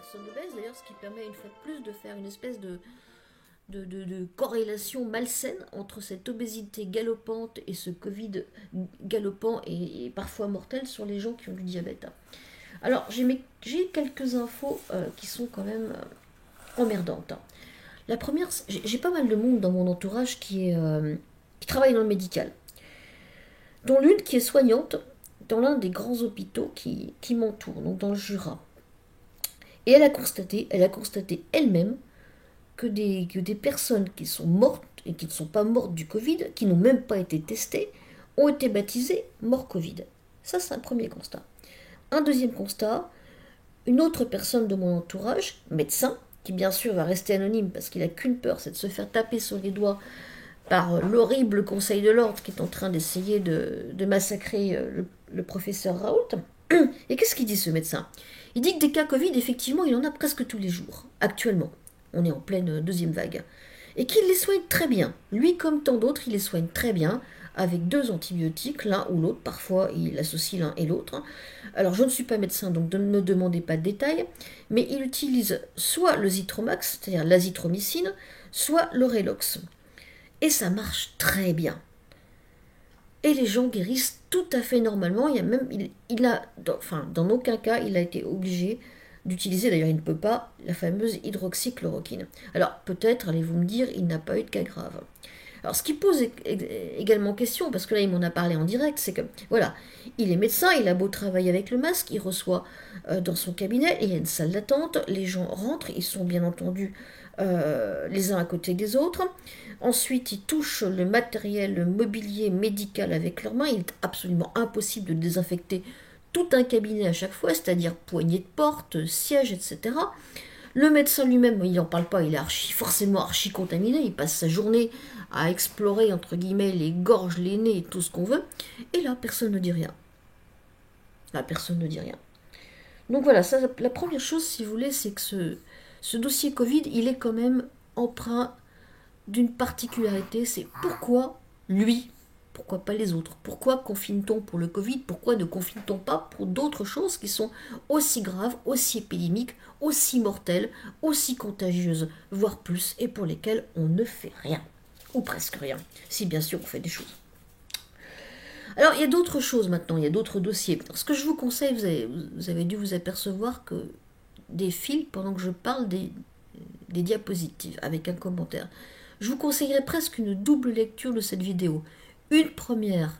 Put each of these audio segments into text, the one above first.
personnes obèses, d'ailleurs, ce qui permet une fois de plus de faire une espèce de corrélation malsaine entre cette obésité galopante et ce Covid galopant et parfois mortel sur les gens qui ont du diabète. Alors, j'ai quelques infos qui sont quand même emmerdantes. La première, j'ai pas mal de monde dans mon entourage qui travaille dans le médical, dont l'une qui est soignante dans l'un des grands hôpitaux qui m'entourent, donc dans le Jura. Et elle a constaté elle-même que des personnes qui sont mortes et qui ne sont pas mortes du Covid, qui n'ont même pas été testées, ont été baptisées morts Covid. Ça, c'est un premier constat. Un deuxième constat, une autre personne de mon entourage, médecin, qui bien sûr va rester anonyme parce qu'il n'a qu'une peur, c'est de se faire taper sur les doigts par l'horrible Conseil de l'Ordre qui est en train d'essayer de massacrer le professeur Raoult. Et qu'est-ce qu'il dit ce médecin? Il dit que des cas Covid, effectivement, il en a presque tous les jours, actuellement. On est en pleine deuxième vague. Et qu'il les soigne très bien. Lui, comme tant d'autres, il les soigne très bien, avec 2 antibiotiques, l'un ou l'autre. Parfois, il associe l'un et l'autre. Alors, je ne suis pas médecin, donc ne me demandez pas de détails, mais il utilise soit le Zitromax, c'est-à-dire l'azithromycine, soit l'Orelox. Et ça marche très bien. Et les gens guérissent tout à fait normalement. Dans aucun cas, il a été obligé d'utiliser, d'ailleurs il ne peut pas, la fameuse hydroxychloroquine. Alors peut-être, allez-vous me dire, il n'a pas eu de cas grave. Alors ce qui pose également question, parce que là il m'en a parlé en direct, c'est que, voilà, il est médecin, il a beau travailler avec le masque, il reçoit dans son cabinet, il y a une salle d'attente, les gens rentrent, ils sont bien entendu les uns à côté des autres. Ensuite, ils touchent le matériel, le mobilier médical avec leurs mains. Il est absolument impossible de désinfecter tout un cabinet à chaque fois, c'est-à-dire poignées de porte, sièges, etc. Le médecin lui-même, il n'en parle pas, il est forcément archi contaminé, il passe sa journée à explorer, entre guillemets, les gorges, les nez, tout ce qu'on veut, et là, personne ne dit rien. Là, personne ne dit rien. Donc voilà, ça, la première chose, si vous voulez, c'est que ce dossier Covid, il est quand même empreint d'une particularité, c'est pourquoi lui, pourquoi pas les autres? Pourquoi confine-t-on pour le Covid? Pourquoi ne confine-t-on pas pour d'autres choses qui sont aussi graves, aussi épidémiques, aussi mortelles, aussi contagieuses, voire plus, et pour lesquelles on ne fait rien, ou presque rien, si bien sûr on fait des choses. Alors il y a d'autres choses maintenant, il y a d'autres dossiers. Alors, ce que je vous conseille, vous avez dû vous apercevoir que des fils, pendant que je parle, des diapositives avec un commentaire. Je vous conseillerais presque une double lecture de cette vidéo. Une première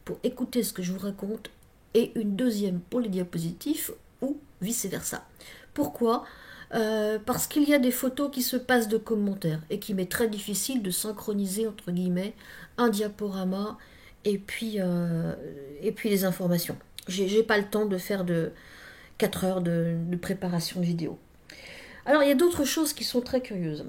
pour écouter ce que je vous raconte et une deuxième pour les diapositives ou vice-versa. Pourquoi? Parce qu'il y a des photos qui se passent de commentaires et qu'il m'est très difficile de synchroniser entre guillemets un diaporama et puis les informations. J'ai pas le temps de faire 4 heures de préparation de vidéo. Alors il y a d'autres choses qui sont très curieuses.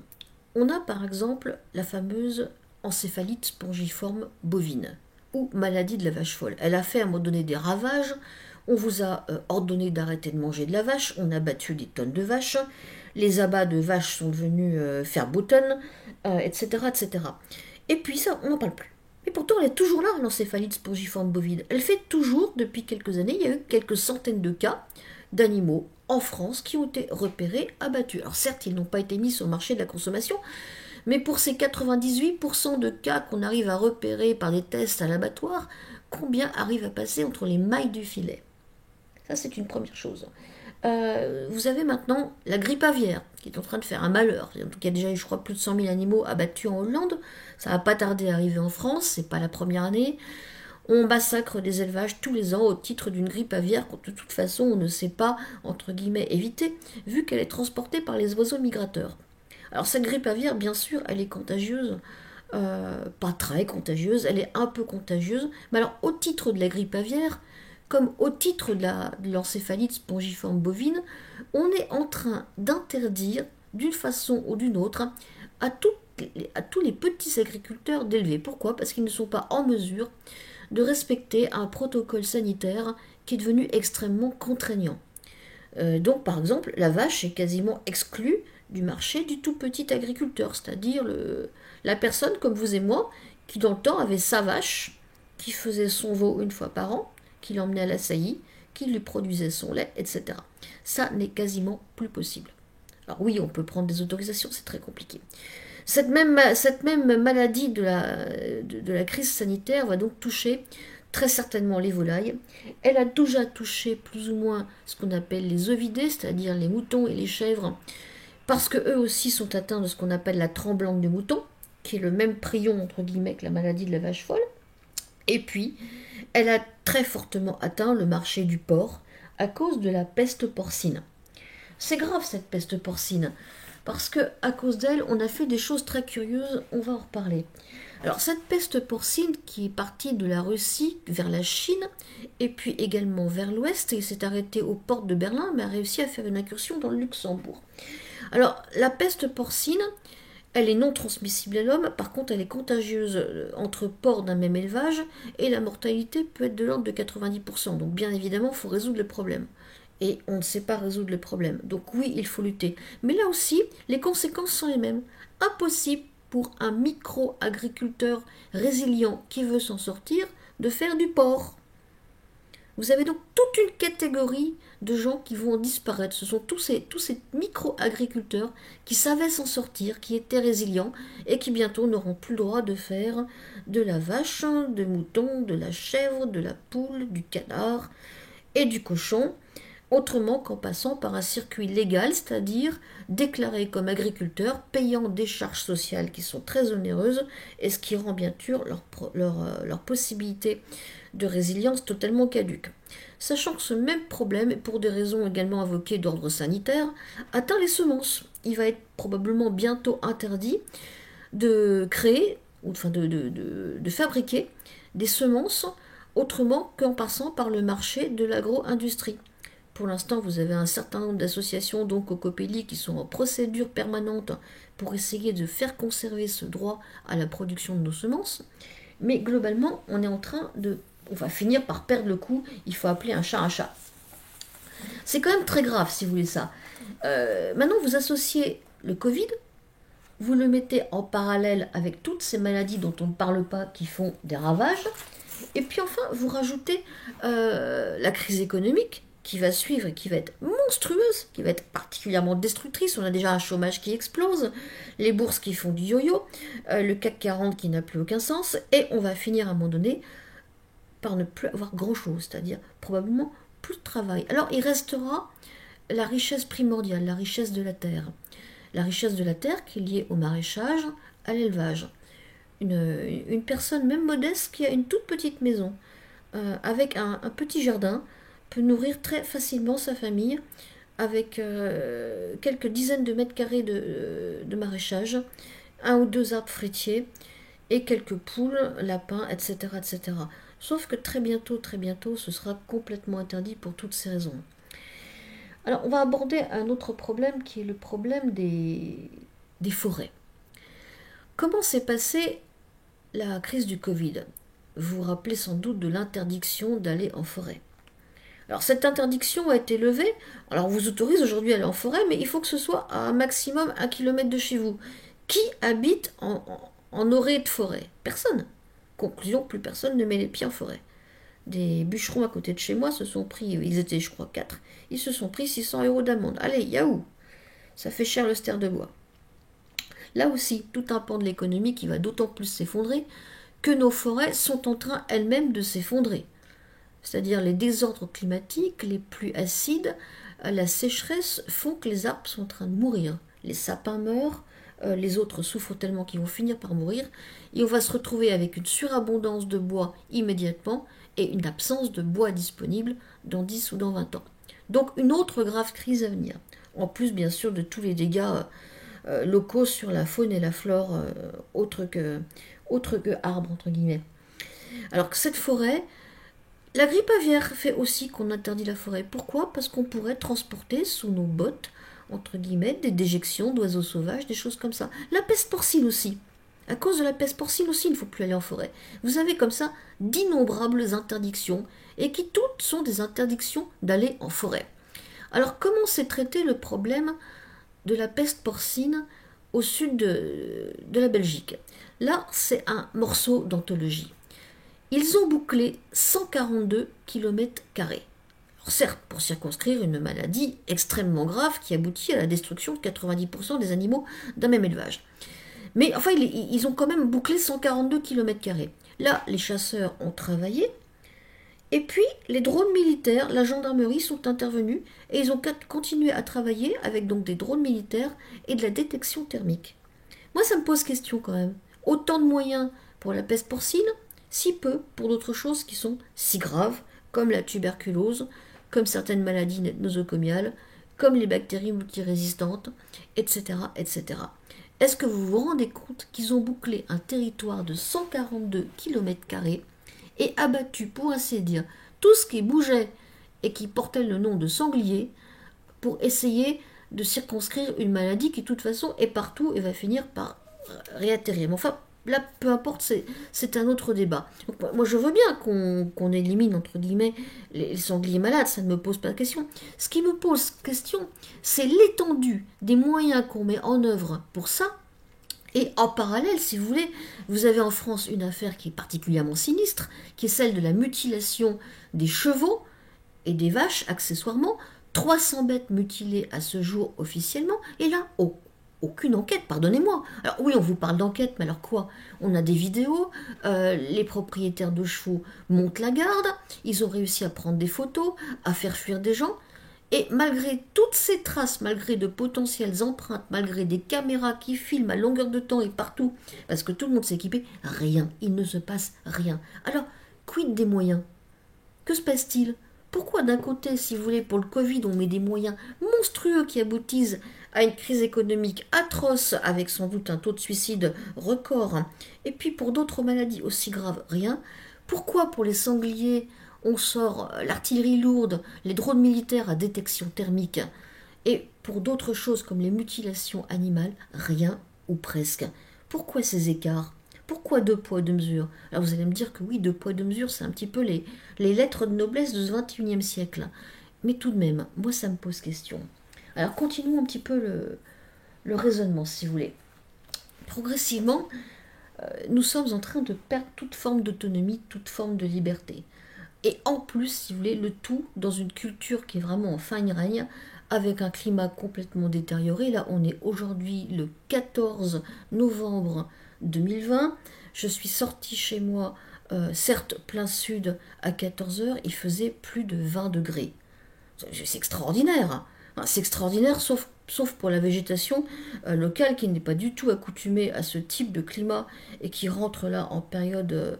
On a par exemple la fameuse encéphalite spongiforme bovine ou maladie de la vache folle. Elle a fait à un moment donné des ravages. On vous a ordonné d'arrêter de manger de la vache. On a battu des tonnes de vaches. Les abats de vaches sont devenus faire boutonne, etc., etc. Et puis ça, on n'en parle plus. Et pourtant, elle est toujours là, l'encéphalite spongiforme bovine. Elle fait toujours, depuis quelques années, il y a eu quelques centaines de cas d'animaux en France qui ont été repérés, abattus. Alors certes, ils n'ont pas été mis sur le marché de la consommation, mais pour ces 98% de cas qu'on arrive à repérer par des tests à l'abattoir, combien arrive à passer entre les mailles du filet? Ça, c'est une première chose. Vous avez maintenant la grippe aviaire, qui est en train de faire un malheur. En tout cas, déjà, je crois, plus de 100 000 animaux abattus en Hollande. Ça va pas tarder à arriver en France, c'est pas la première année. On massacre des élevages tous les ans au titre d'une grippe aviaire que de toute façon on ne sait pas, entre guillemets, éviter, vu qu'elle est transportée par les oiseaux migrateurs. Alors cette grippe aviaire, bien sûr, elle est contagieuse, pas très contagieuse, elle est un peu contagieuse, mais alors au titre de la grippe aviaire, comme au titre de l'encéphalite spongiforme bovine, on est en train d'interdire, d'une façon ou d'une autre, à tous les petits agriculteurs d'élever. Pourquoi? Parce qu'ils ne sont pas en mesure de respecter un protocole sanitaire qui est devenu extrêmement contraignant. Donc par exemple, la vache est quasiment exclue du marché du tout petit agriculteur, c'est-à-dire la personne comme vous et moi, qui dans le temps avait sa vache, qui faisait son veau une fois par an, qui l'emmenait à la saillie, qui lui produisait son lait, etc. Ça n'est quasiment plus possible. Alors oui, on peut prendre des autorisations, c'est très compliqué. Cette même maladie de la crise sanitaire va donc toucher très certainement les volailles. Elle a déjà touché plus ou moins ce qu'on appelle les ovidés, c'est-à-dire les moutons et les chèvres, parce qu'eux aussi sont atteints de ce qu'on appelle la tremblante du mouton, qui est le même prion entre guillemets que la maladie de la vache folle. Et puis, elle a très fortement atteint le marché du porc à cause de la peste porcine. C'est grave cette peste porcine, parce que à cause d'elle, on a fait des choses très curieuses, on va en reparler. Alors cette peste porcine qui est partie de la Russie vers la Chine, et puis également vers l'ouest, et s'est arrêtée aux portes de Berlin, mais a réussi à faire une incursion dans le Luxembourg. Alors la peste porcine, elle est non transmissible à l'homme, par contre elle est contagieuse entre porcs d'un même élevage, et la mortalité peut être de l'ordre de 90%, donc bien évidemment il faut résoudre le problème. Et on ne sait pas résoudre le problème. Donc oui, il faut lutter. Mais là aussi, les conséquences sont les mêmes. Impossible pour un micro-agriculteur résilient qui veut s'en sortir de faire du porc. Vous avez donc toute une catégorie de gens qui vont disparaître. Ce sont tous ces micro-agriculteurs qui savaient s'en sortir, qui étaient résilients et qui bientôt n'auront plus le droit de faire de la vache, de mouton, de la chèvre, de la poule, du canard et du cochon, autrement qu'en passant par un circuit légal, c'est-à-dire déclaré comme agriculteur, payant des charges sociales qui sont très onéreuses, et ce qui rend bien sûr leur possibilité de résilience totalement caduque. Sachant que ce même problème, pour des raisons également invoquées d'ordre sanitaire, atteint les semences. Il va être probablement bientôt interdit de créer, ou enfin de fabriquer des semences autrement qu'en passant par le marché de l'agro-industrie. Pour l'instant, vous avez un certain nombre d'associations, donc au Copélie, qui sont en procédure permanente pour essayer de faire conserver ce droit à la production de nos semences. Mais globalement, on va finir par perdre le coup. Il faut appeler un chat un chat. C'est quand même très grave, si vous voulez ça. Maintenant, vous associez le Covid, vous le mettez en parallèle avec toutes ces maladies dont on ne parle pas, qui font des ravages. Et puis enfin, vous rajoutez la crise économique, qui va suivre et qui va être monstrueuse, qui va être particulièrement destructrice. On a déjà un chômage qui explose, les bourses qui font du yo-yo, le CAC 40 qui n'a plus aucun sens, et on va finir à un moment donné par ne plus avoir grand-chose, c'est-à-dire probablement plus de travail. Alors il restera la richesse primordiale, la richesse de la terre. La richesse de la terre qui est liée au maraîchage, à l'élevage. Une personne même modeste qui a une toute petite maison, avec un petit jardin, peut nourrir très facilement sa famille avec quelques dizaines de mètres carrés de maraîchage, un ou deux arbres fruitiers et quelques poules, lapins, etc., etc. Sauf que très bientôt, ce sera complètement interdit pour toutes ces raisons. Alors, on va aborder un autre problème qui est le problème des forêts. Comment s'est passée la crise du Covid? Vous vous rappelez sans doute de l'interdiction d'aller en forêt. Alors cette interdiction a été levée, alors on vous autorise aujourd'hui à aller en forêt, mais il faut que ce soit à un maximum 1 kilomètre de chez vous. Qui habite en orée de forêt? Personne. Conclusion, plus personne ne met les pieds en forêt. Des bûcherons à côté de chez moi se sont pris, ils étaient je crois 4, ils se sont pris 600 € d'amende. Allez, yaou! Ça fait cher le ster de bois. Là aussi, tout un pan de l'économie qui va d'autant plus s'effondrer que nos forêts sont en train elles-mêmes de s'effondrer. C'est-à-dire les désordres climatiques, les pluies acides, la sécheresse font que les arbres sont en train de mourir. Les sapins meurent, les autres souffrent tellement qu'ils vont finir par mourir, et on va se retrouver avec une surabondance de bois immédiatement et une absence de bois disponible dans 10 ou dans 20 ans. Donc une autre grave crise à venir, en plus bien sûr de tous les dégâts locaux sur la faune et la flore autres que arbres, entre guillemets. Alors que cette forêt, la grippe aviaire fait aussi qu'on interdit la forêt. Pourquoi? Parce qu'on pourrait transporter sous nos bottes, entre guillemets, des déjections d'oiseaux sauvages, des choses comme ça. La peste porcine aussi. À cause de la peste porcine aussi, il ne faut plus aller en forêt. Vous avez comme ça d'innombrables interdictions, et qui toutes sont des interdictions d'aller en forêt. Alors comment s'est traité le problème de la peste porcine au sud de la Belgique? Là, c'est un morceau d'anthologie. Ils ont bouclé 142 km². Alors certes, pour circonscrire une maladie extrêmement grave qui aboutit à la destruction de 90% des animaux d'un même élevage. Mais enfin, ils ont quand même bouclé 142 km². Là, les chasseurs ont travaillé, et puis les drones militaires, la gendarmerie sont intervenus, et ils ont continué à travailler avec donc des drones militaires et de la détection thermique. Moi, ça me pose question quand même. Autant de moyens pour la peste porcine, si peu pour d'autres choses qui sont si graves, comme la tuberculose, comme certaines maladies nosocomiales, comme les bactéries multirésistantes, etc. etc. Est-ce que vous vous rendez compte qu'ils ont bouclé un territoire de 142 km² et abattu, pour ainsi dire, tout ce qui bougeait et qui portait le nom de sanglier pour essayer de circonscrire une maladie qui, de toute façon, est partout et va finir par réatterrir. Mais enfin, là, peu importe, c'est un autre débat. Donc, moi, je veux bien qu'on élimine, entre guillemets, les sangliers malades, ça ne me pose pas de question. Ce qui me pose question, c'est l'étendue des moyens qu'on met en œuvre pour ça. Et en parallèle, si vous voulez, vous avez en France une affaire qui est particulièrement sinistre, qui est celle de la mutilation des chevaux et des vaches, accessoirement. 300 bêtes mutilées à ce jour officiellement, et là, aucune enquête, pardonnez-moi. Alors oui, on vous parle d'enquête, mais alors quoi? On a des vidéos, les propriétaires de chevaux montent la garde, ils ont réussi à prendre des photos, à faire fuir des gens, et malgré toutes ces traces, malgré de potentielles empreintes, malgré des caméras qui filment à longueur de temps et partout, parce que tout le monde s'est équipé, rien, il ne se passe rien. Alors, quid des moyens? Que se passe-t-il? Pourquoi d'un côté, si vous voulez, pour le Covid, on met des moyens monstrueux qui aboutissent à une crise économique atroce, avec sans doute un taux de suicide record, et puis pour d'autres maladies aussi graves, rien? Pourquoi pour les sangliers, on sort l'artillerie lourde, les drones militaires à détection thermique, et pour d'autres choses comme les mutilations animales, rien ou presque? Pourquoi ces écarts? Pourquoi deux poids, deux mesures? Alors vous allez me dire que oui, deux poids, deux mesures, c'est un petit peu les lettres de noblesse de ce 21e siècle. Mais tout de même, moi ça me pose question. Alors continuons un petit peu le raisonnement, si vous voulez. Progressivement, nous sommes en train de perdre toute forme d'autonomie, toute forme de liberté. Et en plus, si vous voulez, le tout dans une culture qui est vraiment en fin de règne, avec un climat complètement détérioré. Là, on est aujourd'hui le 14 novembre 2020. Je suis sortie chez moi, certes plein sud, à 14 heures. Il faisait plus de 20 degrés. C'est extraordinaire. C'est extraordinaire, sauf pour la végétation locale qui n'est pas du tout accoutumée à ce type de climat et qui rentre là en période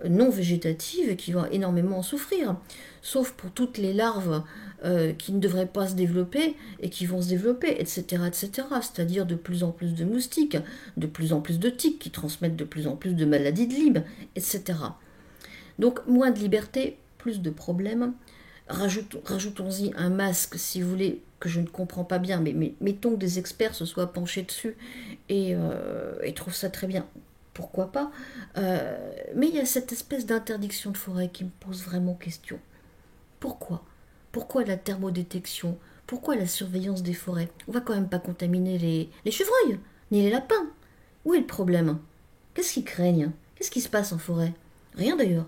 non végétative et qui va énormément en souffrir. Sauf pour toutes les larves qui ne devraient pas se développer et qui vont se développer, etc. etc. C'est-à-dire de plus en plus de moustiques, de plus en plus de tiques qui transmettent de plus en plus de maladies de Lyme, etc. Donc moins de liberté, plus de problèmes. Rajoutons-y un masque, si vous voulez, que je ne comprends pas bien, mais mettons que des experts se soient penchés dessus et trouvent ça très bien. Pourquoi pas? Mais il y a cette espèce d'interdiction de forêt qui me pose vraiment question. Pourquoi? Pourquoi la thermodétection? Pourquoi la surveillance des forêts? On va quand même pas contaminer les chevreuils, ni les lapins. Où est le problème? Qu'est-ce qu'ils craignent? Qu'est-ce qui se passe en forêt? Rien d'ailleurs.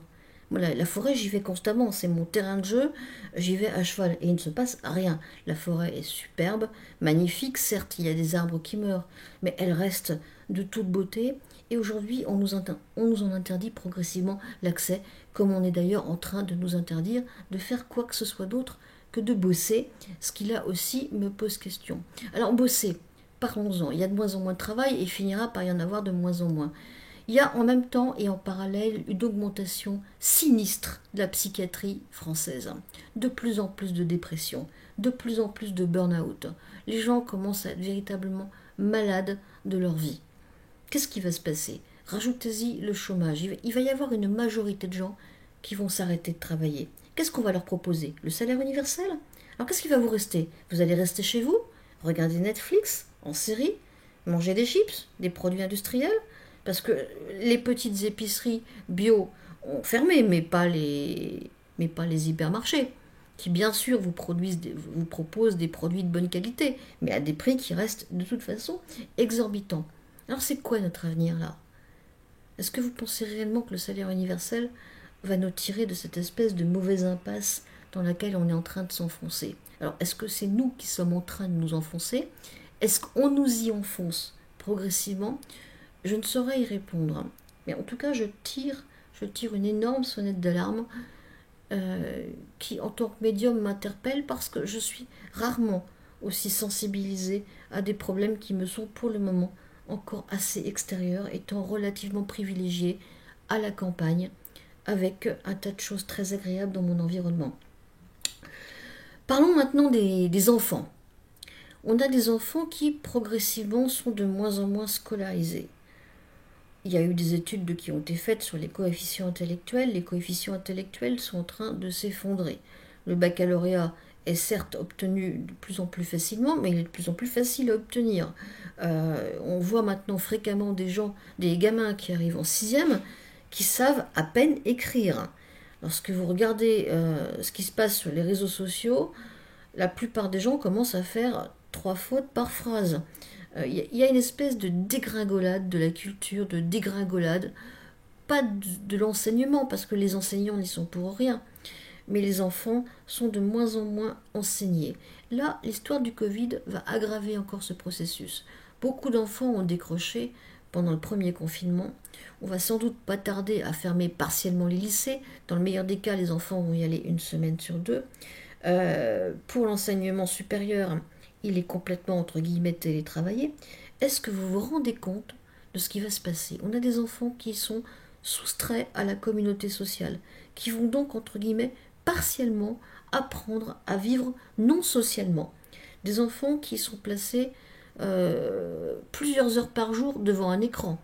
Moi, la forêt, j'y vais constamment, c'est mon terrain de jeu, j'y vais à cheval et il ne se passe rien. La forêt est superbe, magnifique, certes, il y a des arbres qui meurent, mais elle reste de toute beauté. Et aujourd'hui, on nous en interdit progressivement l'accès, comme on est d'ailleurs en train de nous interdire de faire quoi que ce soit d'autre que de bosser, ce qui là aussi me pose question. Alors bosser, parlons-en, il y a de moins en moins de travail et il finira par y en avoir de moins en moins. Il y a en même temps et en parallèle une augmentation sinistre de la psychiatrie française. De plus en plus de dépression, de plus en plus de burn-out. Les gens commencent à être véritablement malades de leur vie. Qu'est-ce qui va se passer? Rajoutez-y le chômage. Il va y avoir une majorité de gens qui vont s'arrêter de travailler. Qu'est-ce qu'on va leur proposer? Le salaire universel? Alors qu'est-ce qui va vous rester? Vous allez rester chez vous, regarder Netflix, en série, manger des chips, des produits industriels? Parce que les petites épiceries bio ont fermé, mais pas les hypermarchés, qui bien sûr vous proposent des produits de bonne qualité, mais à des prix qui restent de toute façon exorbitants. Alors c'est quoi notre avenir là? Est-ce que vous pensez réellement que le salaire universel va nous tirer de cette espèce de mauvaise impasse dans laquelle on est en train de s'enfoncer. Alors, est-ce que c'est nous qui sommes en train de nous enfoncer? Est-ce qu'on nous y enfonce progressivement? Je ne saurais y répondre. Mais en tout cas, je tire une énorme sonnette d'alarme qui, en tant que médium, m'interpelle parce que je suis rarement aussi sensibilisée à des problèmes qui me sont pour le moment encore assez extérieurs, étant relativement privilégiée à la campagne, avec un tas de choses très agréables dans mon environnement. Parlons maintenant des enfants. On a des enfants qui progressivement sont de moins en moins scolarisés. Il y a eu des études qui ont été faites sur les coefficients intellectuels. Les coefficients intellectuels sont en train de s'effondrer. Le baccalauréat est certes obtenu de plus en plus facilement, mais il est de plus en plus facile à obtenir. On voit maintenant fréquemment des gamins qui arrivent en sixième, qui savent à peine écrire. Lorsque vous regardez ce qui se passe sur les réseaux sociaux, la plupart des gens commencent à faire 3 fautes par phrase. Il y a une espèce de dégringolade de la culture, de dégringolade, pas de l'enseignement, parce que les enseignants n'y sont pour rien, mais les enfants sont de moins en moins enseignés. Là, l'histoire du Covid va aggraver encore ce processus. Beaucoup d'enfants ont décroché pendant le premier confinement. On va sans doute pas tarder à fermer partiellement les lycées. Dans le meilleur des cas, les enfants vont y aller 1 semaine sur 2. Pour l'enseignement supérieur, il est complètement, entre guillemets, télétravaillé. Est-ce que vous vous rendez compte de ce qui va se passer? On a des enfants qui sont soustraits à la communauté sociale, qui vont donc, entre guillemets, partiellement apprendre à vivre non socialement. Des enfants qui sont placés plusieurs heures par jour devant un écran.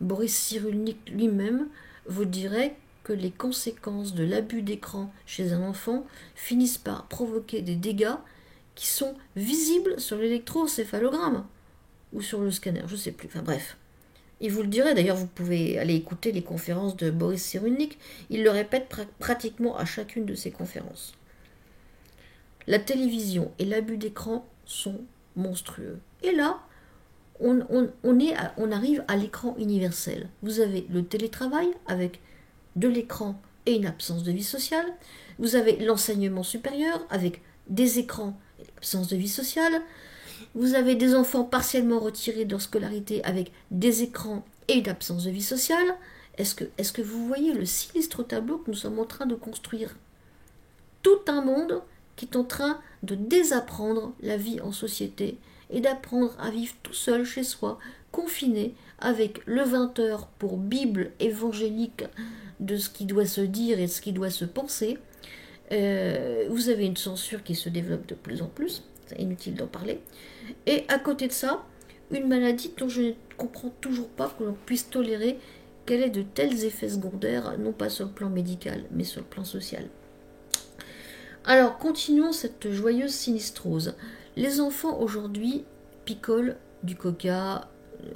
Boris Cyrulnik lui-même vous dirait que les conséquences de l'abus d'écran chez un enfant finissent par provoquer des dégâts qui sont visibles sur l'électrocéphalogramme ou sur le scanner, je ne sais plus, enfin bref. Il vous le dirait, d'ailleurs vous pouvez aller écouter les conférences de Boris Cyrulnik, il le répète pratiquement à chacune de ses conférences. La télévision et l'abus d'écran sont monstrueux. Et là, on arrive à l'écran universel. Vous avez le télétravail avec de l'écran et une absence de vie sociale. Vous avez l'enseignement supérieur avec des écrans et l'absence de vie sociale. Vous avez des enfants partiellement retirés de leur scolarité avec des écrans et une absence de vie sociale. Est-ce que vous voyez le sinistre tableau que nous sommes en train de construire? Tout un monde qui est en train de désapprendre la vie en société et d'apprendre à vivre tout seul chez soi, confiné, avec le 20h pour Bible évangélique de ce qui doit se dire et de ce qui doit se penser. Vous avez une censure qui se développe de plus en plus, c'est inutile d'en parler. Et à côté de ça, une maladie dont je ne comprends toujours pas que l'on puisse tolérer qu'elle ait de tels effets secondaires, non pas sur le plan médical, mais sur le plan social. Alors, continuons cette joyeuse sinistrose. Les enfants aujourd'hui picolent du coca,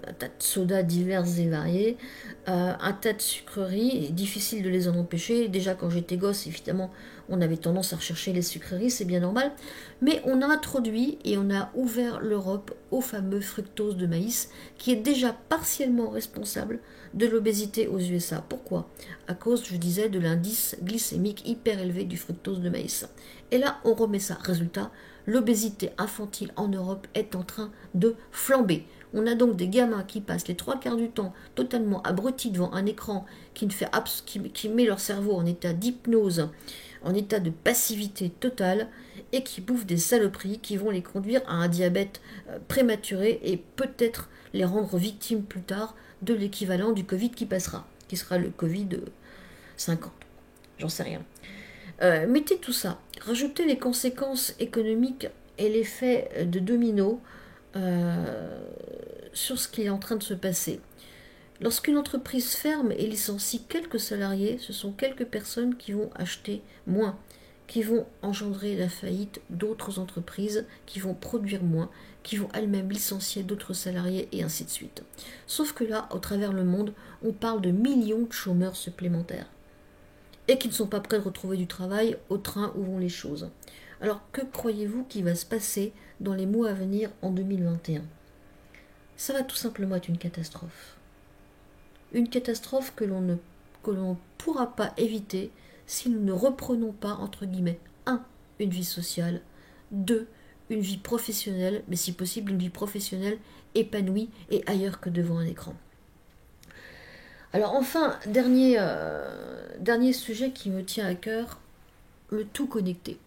un tas de sodas divers et variés, un tas de sucreries, difficile de les en empêcher. Déjà quand j'étais gosse, évidemment, on avait tendance à rechercher les sucreries, c'est bien normal. Mais on a introduit et on a ouvert l'Europe au fameux fructose de maïs, qui est déjà partiellement responsable de l'obésité aux USA. Pourquoi? À cause, je disais, de l'indice glycémique hyper élevé du fructose de maïs. Et là, on remet ça. Résultat, l'obésité infantile en Europe est en train de flamber. On a donc des gamins qui passent les 3/4 du temps totalement abrutis devant un écran qui met leur cerveau en état d'hypnose, en état de passivité totale, et qui bouffent des saloperies qui vont les conduire à un diabète prématuré et peut-être les rendre victimes plus tard de l'équivalent du Covid qui passera, qui sera le Covid 50. J'en sais rien. Mettez tout ça, rajoutez les conséquences économiques et l'effet de domino sur ce qui est en train de se passer. Lorsqu'une entreprise ferme et licencie quelques salariés, ce sont quelques personnes qui vont acheter moins, qui vont engendrer la faillite d'autres entreprises, qui vont produire moins, qui vont elles-mêmes licencier d'autres salariés et ainsi de suite. Sauf que là, au travers le monde, on parle de millions de chômeurs supplémentaires et qui ne sont pas prêts de retrouver du travail au train où vont les choses. Alors que croyez-vous qu'il va se passer dans les mois à venir en 2021? Ça va tout simplement être une catastrophe. Une catastrophe que l'on ne pourra pas éviter si nous ne reprenons pas, entre guillemets, un, une vie sociale, 2, une vie professionnelle, mais si possible une vie professionnelle épanouie et ailleurs que devant un écran. Alors enfin, dernier sujet qui me tient à cœur, le tout connecté.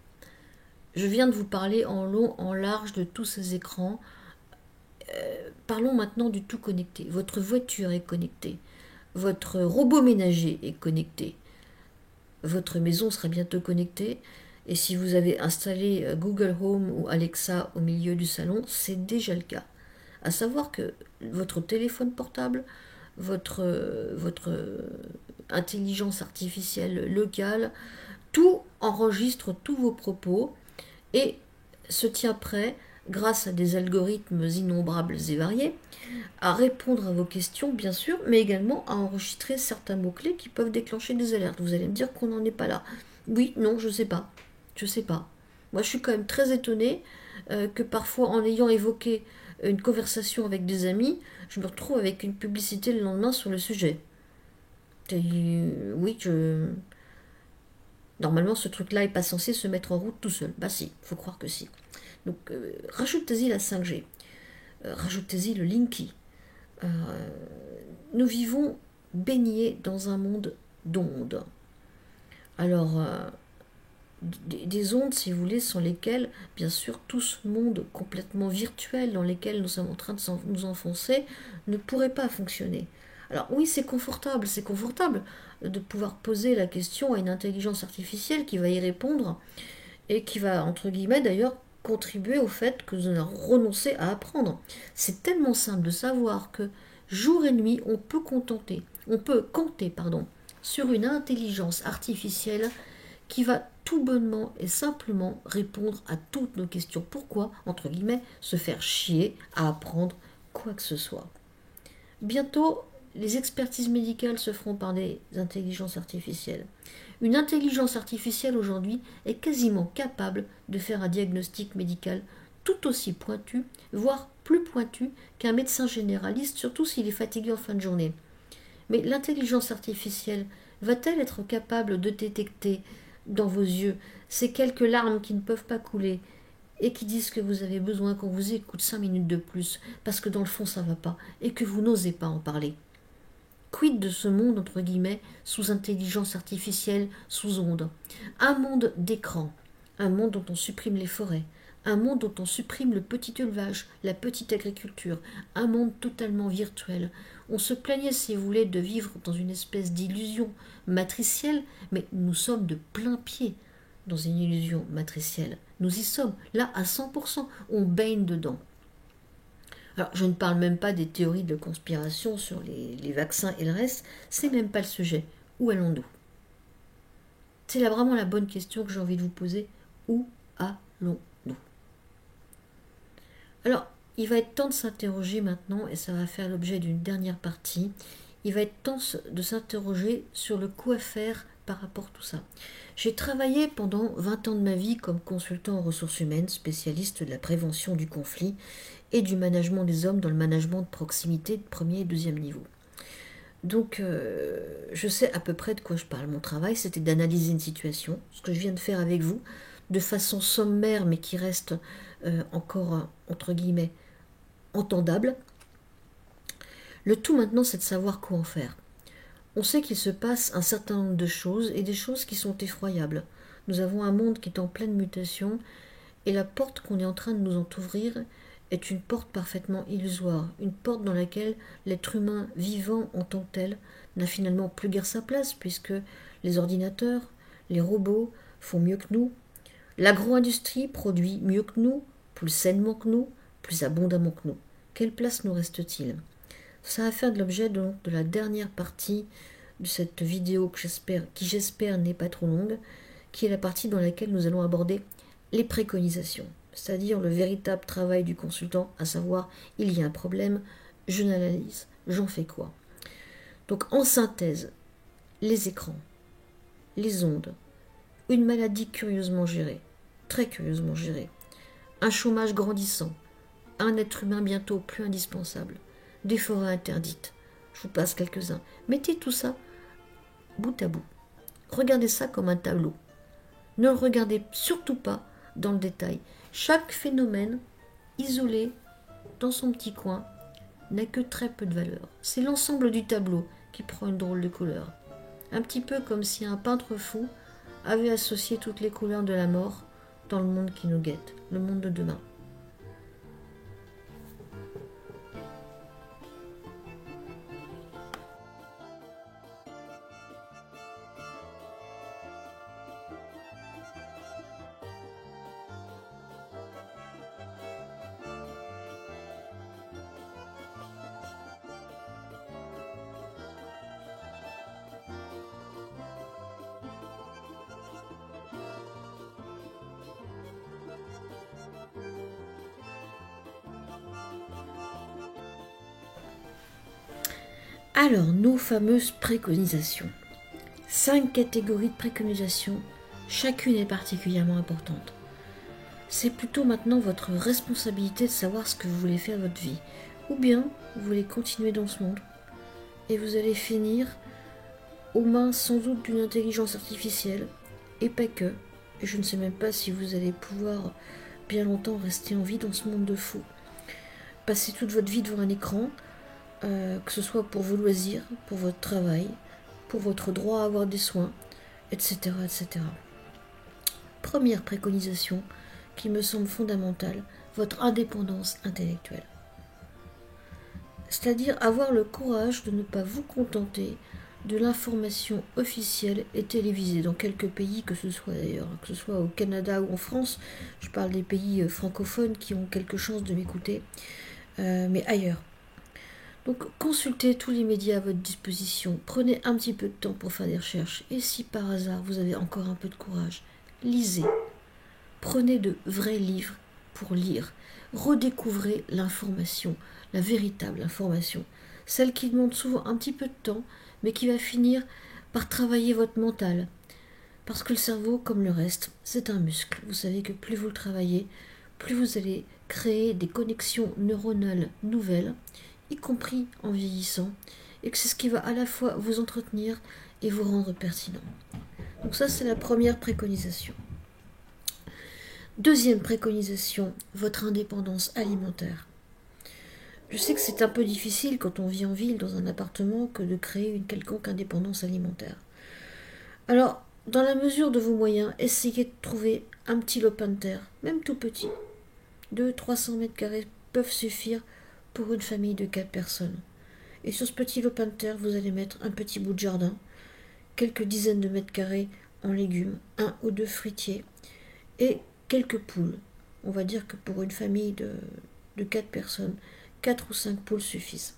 Je viens de vous parler en long, en large de tous ces écrans. Parlons maintenant du tout connecté. Votre voiture est connectée. Votre robot ménager est connecté. Votre maison sera bientôt connectée. Et si vous avez installé Google Home ou Alexa au milieu du salon, c'est déjà le cas. À savoir que votre téléphone portable, votre intelligence artificielle locale, tout enregistre tous vos propos et se tient prêt, grâce à des algorithmes innombrables et variés, à répondre à vos questions, bien sûr, mais également à enregistrer certains mots-clés qui peuvent déclencher des alertes. Vous allez me dire qu'on n'en est pas là. Oui, non, je sais pas. Je sais pas. Moi, je suis quand même très étonnée que parfois, en ayant évoqué une conversation avec des amis, je me retrouve avec une publicité le lendemain sur le sujet. Oui, normalement, ce truc-là n'est pas censé se mettre en route tout seul. Bah si, faut croire que si. Donc, rajoutez-y la 5G. Rajoutez-y le Linky. Euh, nous vivons baignés dans un monde d'ondes. Alors, des ondes, si vous voulez, sont lesquelles, bien sûr, tout ce monde complètement virtuel dans lequel nous sommes en train de nous enfoncer ne pourrait pas fonctionner. Alors oui, c'est confortable de pouvoir poser la question à une intelligence artificielle qui va y répondre et qui va, entre guillemets d'ailleurs, contribuer au fait que nous allons renoncer à apprendre. C'est tellement simple de savoir que jour et nuit, on peut compter sur une intelligence artificielle qui va tout bonnement et simplement répondre à toutes nos questions. Pourquoi, entre guillemets, se faire chier à apprendre quoi que ce soit? Bientôt, les expertises médicales se feront par des intelligences artificielles. Une intelligence artificielle aujourd'hui est quasiment capable de faire un diagnostic médical tout aussi pointu, voire plus pointu qu'un médecin généraliste, surtout s'il est fatigué en fin de journée. Mais l'intelligence artificielle va-t-elle être capable de détecter dans vos yeux ces quelques larmes qui ne peuvent pas couler et qui disent que vous avez besoin qu'on vous écoute 5 minutes de plus parce que dans le fond ça va pas et que vous n'osez pas en parler? Quid de ce monde, entre guillemets, sous intelligence artificielle, sous onde? Un monde d'écran, un monde dont on supprime les forêts, un monde dont on supprime le petit élevage, la petite agriculture, un monde totalement virtuel. On se plaignait, si vous voulez, de vivre dans une espèce d'illusion matricielle, mais nous sommes de plein pied dans une illusion matricielle. Nous y sommes, là, à 100%, on baigne dedans. Alors, je ne parle même pas des théories de conspiration sur les vaccins et le reste, c'est même pas le sujet. Où allons-nous? C'est là vraiment la bonne question que j'ai envie de vous poser. Où allons-nous? Alors, il va être temps de s'interroger maintenant, et ça va faire l'objet d'une dernière partie. Il va être temps de s'interroger sur le quoi faire par rapport à tout ça. J'ai travaillé pendant 20 ans de ma vie comme consultant en ressources humaines, spécialiste de la prévention du conflit et du management des hommes dans le management de proximité de premier et deuxième niveau. Donc, je sais à peu près de quoi je parle. Mon travail, c'était d'analyser une situation, ce que je viens de faire avec vous, de façon sommaire, mais qui reste encore, entre guillemets, entendable. Le tout maintenant, c'est de savoir quoi en faire. On sait qu'il se passe un certain nombre de choses, et des choses qui sont effroyables. Nous avons un monde qui est en pleine mutation, et la porte qu'on est en train de nous entrouvrir est une porte parfaitement illusoire, une porte dans laquelle l'être humain vivant en tant que tel n'a finalement plus guère sa place, puisque les ordinateurs, les robots font mieux que nous, l'agro-industrie produit mieux que nous, plus sainement que nous, plus abondamment que nous. Quelle place nous reste-t-il? Ça va faire de l'objet de la dernière partie de cette vidéo qui j'espère n'est pas trop longue, qui est la partie dans laquelle nous allons aborder les préconisations, c'est-à-dire le véritable travail du consultant, à savoir, il y a un problème, je l'analyse, j'en fais quoi? Donc en synthèse, les écrans, les ondes, une maladie curieusement gérée, très curieusement gérée, un chômage grandissant, un être humain bientôt plus indispensable, des forêts interdites, je vous passe quelques-uns. Mettez tout ça bout à bout. Regardez ça comme un tableau. Ne le regardez surtout pas dans le détail. Chaque phénomène, isolé dans son petit coin, n'a que très peu de valeur. C'est l'ensemble du tableau qui prend une drôle de couleur. Un petit peu comme si un peintre fou avait associé toutes les couleurs de la mort dans le monde qui nous guette, le monde de demain. Alors, nos fameuses préconisations. 5 catégories de préconisations, chacune est particulièrement importante. C'est plutôt maintenant votre responsabilité de savoir ce que vous voulez faire de votre vie. Ou bien, vous voulez continuer dans ce monde et vous allez finir aux mains sans doute d'une intelligence artificielle, et pas que. Et je ne sais même pas si vous allez pouvoir bien longtemps rester en vie dans ce monde de fous. Passer toute votre vie devant un écran, que ce soit pour vos loisirs, pour votre travail, pour votre droit à avoir des soins, etc., etc. Première préconisation qui me semble fondamentale, votre indépendance intellectuelle. C'est-à-dire avoir le courage de ne pas vous contenter de l'information officielle et télévisée dans quelques pays que ce soit d'ailleurs, que ce soit au Canada ou en France, je parle des pays francophones qui ont quelque chance de m'écouter, mais ailleurs. Donc consultez tous les médias à votre disposition, prenez un petit peu de temps pour faire des recherches, et si par hasard vous avez encore un peu de courage, lisez. Prenez de vrais livres pour lire, redécouvrez l'information, la véritable information, celle qui demande souvent un petit peu de temps, mais qui va finir par travailler votre mental. Parce que le cerveau, comme le reste, c'est un muscle. Vous savez que plus vous le travaillez, plus vous allez créer des connexions neuronales nouvelles, y compris en vieillissant, et que c'est ce qui va à la fois vous entretenir et vous rendre pertinent. Donc ça, c'est la première préconisation. Deuxième préconisation, votre indépendance alimentaire. Je sais que c'est un peu difficile quand on vit en ville dans un appartement que de créer une quelconque indépendance alimentaire. Alors, dans la mesure de vos moyens, essayez de trouver un petit lopin de terre, même tout petit. 200-300 mètres carrés peuvent suffire pour une famille de 4 personnes. Et sur ce petit lopin de terre, vous allez mettre un petit bout de jardin, quelques dizaines de mètres carrés en légumes, 1 ou 2 fruitiers, et quelques poules. On va dire que pour une famille de 4 personnes, 4 ou 5 poules suffisent.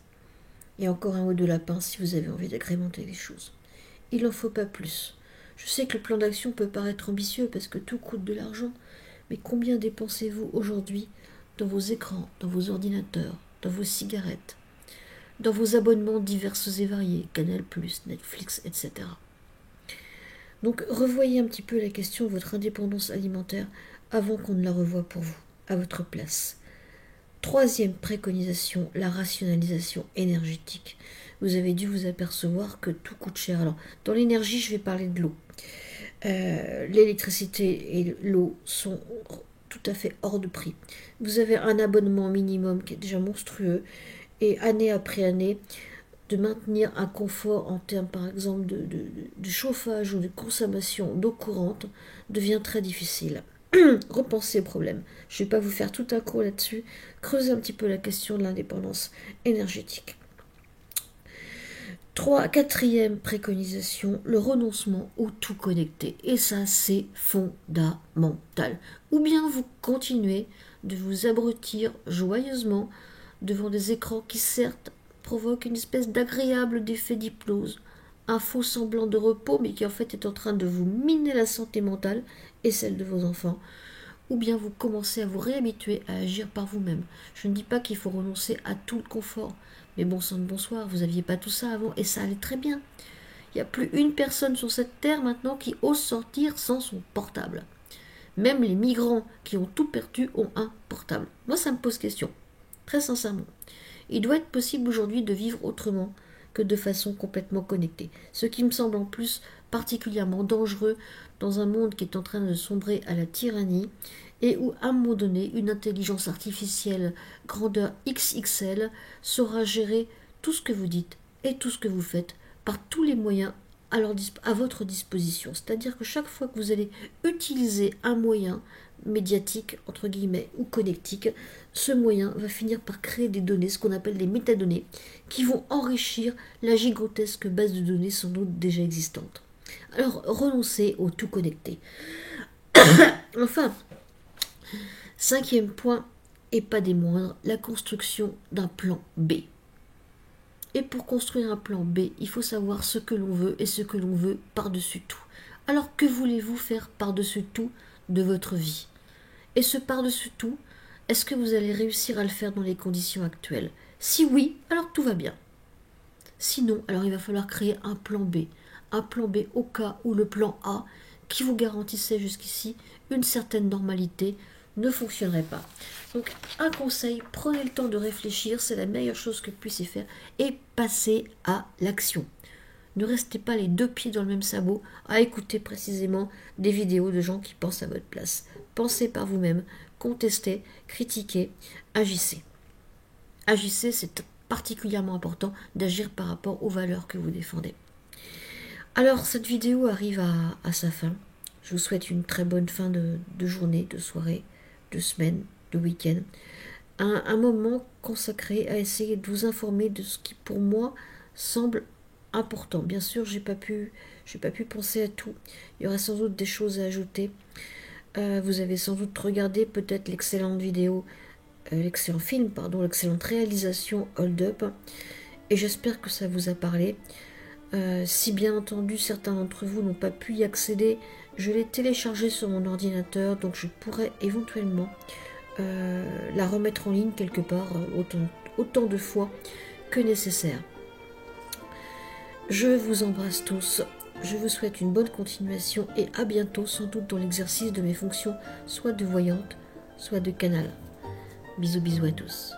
Et encore 1 ou 2 lapins si vous avez envie d'agrémenter les choses. Il n'en faut pas plus. Je sais que le plan d'action peut paraître ambitieux parce que tout coûte de l'argent, mais combien dépensez-vous aujourd'hui dans vos écrans, dans vos ordinateurs, dans vos cigarettes, dans vos abonnements divers et variés, Canal+, Netflix, etc. Donc revoyez un petit peu la question de votre indépendance alimentaire avant qu'on ne la revoie pour vous, à votre place. Troisième préconisation, la rationalisation énergétique. Vous avez dû vous apercevoir que tout coûte cher. Alors, dans l'énergie, je vais parler de l'eau. L'électricité et l'eau sont tout à fait hors de prix. Vous avez un abonnement minimum qui est déjà monstrueux, et année après année, de maintenir un confort en termes, par exemple, de chauffage ou de consommation d'eau courante devient très difficile. Repensez au problème. Je ne vais pas vous faire tout un cours là-dessus. Creusez un petit peu la question de l'indépendance énergétique. Quatrième préconisation, le renoncement au tout connecté. Et ça, c'est fondamental. Ou bien vous continuez de vous abrutir joyeusement devant des écrans qui, certes, provoquent une espèce d'agréable effet d'hypnose, un faux semblant de repos, mais qui en fait est en train de vous miner la santé mentale et celle de vos enfants. Ou bien vous commencez à vous réhabituer à agir par vous-même. Je ne dis pas qu'il faut renoncer à tout le confort, mais bon sang de bonsoir, vous n'aviez pas tout ça avant et ça allait très bien. Il n'y a plus une personne sur cette terre maintenant qui ose sortir sans son portable. Même les migrants qui ont tout perdu ont un portable. Moi, ça me pose question, très sincèrement. Il doit être possible aujourd'hui de vivre autrement que de façon complètement connectée. Ce qui me semble en plus particulièrement dangereux dans un monde qui est en train de sombrer à la tyrannie et où à un moment donné une intelligence artificielle grandeur XXL saura gérer tout ce que vous dites et tout ce que vous faites par tous les moyens à votre disposition. C'est-à-dire que chaque fois que vous allez utiliser un moyen médiatique, entre guillemets, ou connectique, ce moyen va finir par créer des données, ce qu'on appelle des métadonnées, qui vont enrichir la gigantesque base de données sans doute déjà existante. Alors, renoncez au tout connecté. Enfin, cinquième point, et pas des moindres, la construction d'un plan B. Et pour construire un plan B, il faut savoir ce que l'on veut et ce que l'on veut par-dessus tout. Alors que voulez-vous faire par-dessus tout de votre vie? Et ce par-dessus tout, est-ce que vous allez réussir à le faire dans les conditions actuelles? Si oui, alors tout va bien. Sinon, alors il va falloir créer un plan B. Un plan B au cas où le plan A, qui vous garantissait jusqu'ici une certaine normalité, ne fonctionnerait pas. Donc un conseil, prenez le temps de réfléchir, c'est la meilleure chose que vous puissiez faire, et passez à l'action. Ne restez pas les deux pieds dans le même sabot à écouter précisément des vidéos de gens qui pensent à votre place. Pensez par vous-même, contestez, critiquez, agissez. Agissez, c'est particulièrement important d'agir par rapport aux valeurs que vous défendez. Alors cette vidéo arrive à sa fin. Je vous souhaite une très bonne fin de journée, de soirée, de semaine, de week-end. Un moment consacré à essayer de vous informer de ce qui pour moi semble important. Bien sûr, j'ai pas pu penser à tout. Il y aurait sans doute des choses à ajouter. Vous avez sans doute regardé peut-être l'excellente vidéo, l'excellent film, l'excellente réalisation Hold Up. Et j'espère que ça vous a parlé. Si bien entendu certains d'entre vous n'ont pas pu y accéder, je l'ai téléchargé sur mon ordinateur, donc je pourrais éventuellement la remettre en ligne quelque part autant de fois que nécessaire. Je vous embrasse tous, je vous souhaite une bonne continuation et à bientôt, sans doute dans l'exercice de mes fonctions soit de voyante, soit de canal. Bisous bisous à tous.